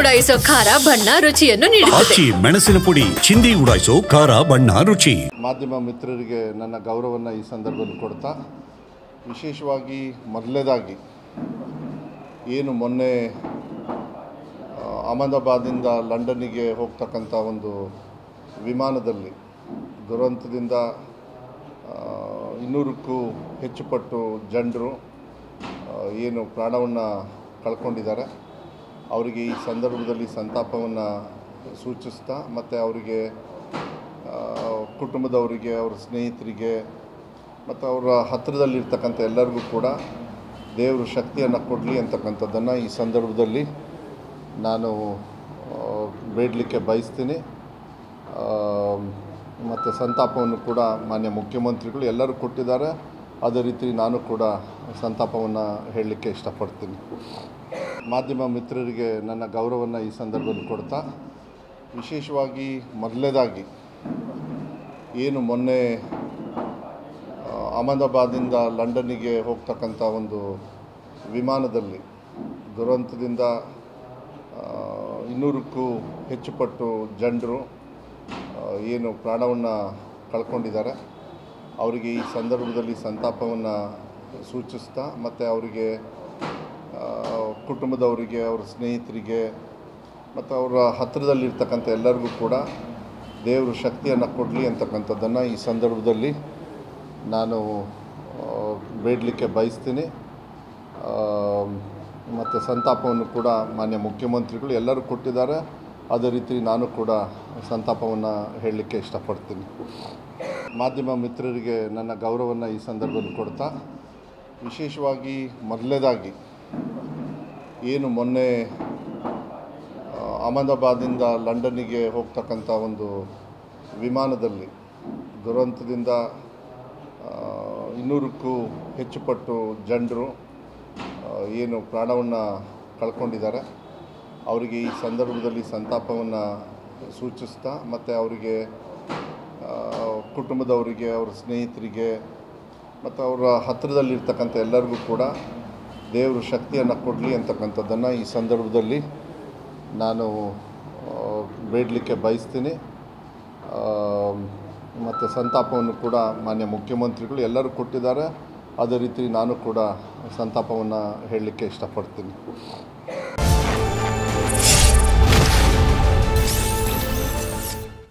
ಉಡಾಯಿಸೋ ಖಾರ ಬಣ್ಣ ರುಚಿಯನ್ನು ನೀಡುತ್ತದೆ. ಮೆಣಸಿನ ಪುಡಿ ಚಿಂದಿ ಉಡಾಯಿಸೋ ಖಾರ ಬಣ್ಣ ರುಚಿ. ಮಾಧ್ಯಮ ಮಿತ್ರರಿಗೆ ನನ್ನ ಗೌರವವನ್ನು ಈ ಸಂದರ್ಭದಲ್ಲಿ ಕೊಡ್ತಾ, ವಿಶೇಷವಾಗಿ ಮೊದಲನೇದಾಗಿ ಏನು ಮೊನ್ನೆ ಅಹಮದಾಬಾದಿಂದ ಲಂಡನ್ನಿಗೆ ಹೋಗ್ತಕ್ಕಂಥ ಒಂದು ವಿಮಾನದಲ್ಲಿ ದುರಂತದಿಂದ 200ಕ್ಕೂ ಹೆಚ್ಚು ಪಟ್ಟು ಜನರು ಏನು ಪ್ರಾಣವನ್ನು ಕಳ್ಕೊಂಡಿದ್ದಾರೆ, ಅವರಿಗೆ ಈ ಸಂದರ್ಭದಲ್ಲಿ ಸಂತಾಪವನ್ನು ಸೂಚಿಸ್ತಾ, ಮತ್ತು ಅವರಿಗೆ ಕುಟುಂಬದವರಿಗೆ, ಅವರ ಸ್ನೇಹಿತರಿಗೆ ಮತ್ತು ಅವರ ಹತ್ತಿರದಲ್ಲಿರ್ತಕ್ಕಂಥ ಎಲ್ಲರಿಗೂ ಕೂಡ ದೇವರು ಶಕ್ತಿಯನ್ನು ಕೊಡಲಿ ಅಂತಕ್ಕಂಥದ್ದನ್ನು ಈ ಸಂದರ್ಭದಲ್ಲಿ ನಾನು ಬೇಡಲಿಕ್ಕೆ ಬಯಸ್ತೀನಿ. ಮತ್ತು ಸಂತಾಪವನ್ನು ಕೂಡ ಮಾನ್ಯ ಮುಖ್ಯಮಂತ್ರಿಗಳು ಎಲ್ಲರೂ ಕೊಟ್ಟಿದ್ದಾರೆ. ಅದೇ ರೀತಿ ನಾನು ಕೂಡ ಸಂತಾಪವನ್ನು ಹೇಳಲಿಕ್ಕೆ ಇಷ್ಟಪಡ್ತೀನಿ. ಮಾಧ್ಯಮ ಮಿತ್ರರಿಗೆ ನನ್ನ ಗೌರವವನ್ನು ಈ ಸಂದರ್ಭದಲ್ಲಿ ಕೊಡ್ತಾ, ವಿಶೇಷವಾಗಿ ಮೊದಲನೇದಾಗಿ ಏನು ಮೊನ್ನೆ ಅಹಮದಾಬಾದಿಂದ ಲಂಡನ್ನಿಗೆ ಹೋಗ್ತಕ್ಕಂಥ ಒಂದು ವಿಮಾನದಲ್ಲಿ ದುರಂತದಿಂದ 200ಕ್ಕೂ ಹೆಚ್ಚು ಪಟ್ಟು ಜನರು ಏನು ಪ್ರಾಣವನ್ನು ಕಳ್ಕೊಂಡಿದ್ದಾರೆ, ಅವರಿಗೆ ಈ ಸಂದರ್ಭದಲ್ಲಿ ಸಂತಾಪವನ್ನು ಸೂಚಿಸ್ತಾ, ಮತ್ತು ಅವರಿಗೆ ಕುಟುಂಬದವರಿಗೆ, ಅವರ ಸ್ನೇಹಿತರಿಗೆ ಮತ್ತು ಅವರ ಹತ್ತಿರದಲ್ಲಿರ್ತಕ್ಕಂಥ ಎಲ್ಲರಿಗೂ ಕೂಡ ದೇವರು ಶಕ್ತಿಯನ್ನು ಕೊಡಲಿ ಅಂತಕ್ಕಂಥದ್ದನ್ನು ಈ ಸಂದರ್ಭದಲ್ಲಿ ನಾನು ಬೇಡಲಿಕ್ಕೆ ಬಯಸ್ತೀನಿ. ಮತ್ತು ಸಂತಾಪವನ್ನು ಕೂಡ ಮಾನ್ಯ ಮುಖ್ಯಮಂತ್ರಿಗಳು ಎಲ್ಲರೂ ಕೊಟ್ಟಿದ್ದಾರೆ. ಅದೇ ರೀತಿ ನಾನು ಕೂಡ ಸಂತಾಪವನ್ನು ಹೇಳಲಿಕ್ಕೆ ಇಷ್ಟಪಡ್ತೀನಿ. ಮಾಧ್ಯಮ ಮಿತ್ರರಿಗೆ ನನ್ನ ಗೌರವವನ್ನು ಈ ಸಂದರ್ಭದಲ್ಲಿ ಕೊಡ್ತಾ, ವಿಶೇಷವಾಗಿ ಮೊದಲನೇದಾಗಿ ಏನು ಮೊನ್ನೆ ಅಹಮದಾಬಾದಿಂದ ಲಂಡನ್ನಿಗೆ ಹೋಗ್ತಕ್ಕಂಥ ಒಂದು ವಿಮಾನದಲ್ಲಿ ದುರಂತದಿಂದ 200ಕ್ಕೂ ಹೆಚ್ಚು ಪಟ್ಟು ಜನರು ಏನು ಪ್ರಾಣವನ್ನು ಕಳ್ಕೊಂಡಿದ್ದಾರೆ, ಅವರಿಗೆ ಈ ಸಂದರ್ಭದಲ್ಲಿ ಸಂತಾಪವನ್ನು ಸೂಚಿಸ್ತಾ, ಮತ್ತು ಅವರಿಗೆ ಕುಟುಂಬದವರಿಗೆ, ಅವರ ಸ್ನೇಹಿತರಿಗೆ ಮತ್ತು ಅವರ ಹತ್ತಿರದಲ್ಲಿರ್ತಕ್ಕಂಥ ಎಲ್ಲರಿಗೂ ಕೂಡ ದೇವರು ಶಕ್ತಿಯನ್ನು ಕೊಡಲಿ ಅಂತಕ್ಕಂಥದ್ದನ್ನು ಈ ಸಂದರ್ಭದಲ್ಲಿ ನಾನು ಬೇಡಲಿಕ್ಕೆ ಬಯಸ್ತೀನಿ. ಮತ್ತು ಸಂತಾಪವನ್ನು ಕೂಡ ಮಾನ್ಯ ಮುಖ್ಯಮಂತ್ರಿಗಳು ಎಲ್ಲರೂ ಕೊಟ್ಟಿದ್ದಾರೆ. ಅದೇ ರೀತಿ ನಾನು ಕೂಡ ಸಂತಾಪವನ್ನು ಹೇಳಲಿಕ್ಕೆ ಇಷ್ಟಪಡ್ತೀನಿ.